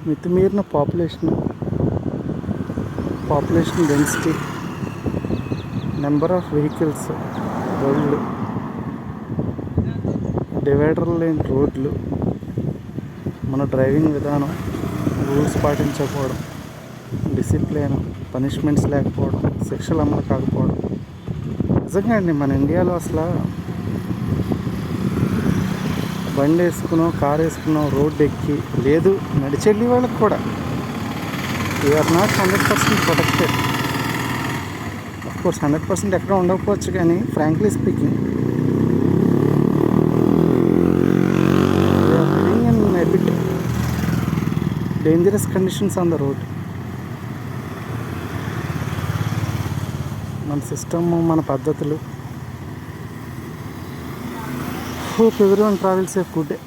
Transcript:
మితిమీరిన population density, number of vehicles, బళ్ళు, divider లేని రోడ్లు, మన డ్రైవింగ్ విధానం, రూల్స్ పాటించకపోవడం, డిసిప్లిన్, పనిష్మెంట్స్ లేకపోవడం, శిక్షలు అమలు కాకపోవడం. నిజంగా అండి మన ఇండియాలో అసలు బండి వేసుకున్నాం, కారు వేసుకున్నాం, రోడ్డు ఎక్కి లేదు నడిచెళ్ళి వాళ్ళకి కూడా వీఆర్ నాట్ 100% ప్రొటెక్టెడ్. అఫ్కోర్స్ 100% ఎక్కడ ఉండకపోవచ్చు, కానీ frankly speaking we are living in a bit dangerous conditions on the road. మన సిస్టమ్, మన పద్ధతులు. Hope everyone travels safe. Good day.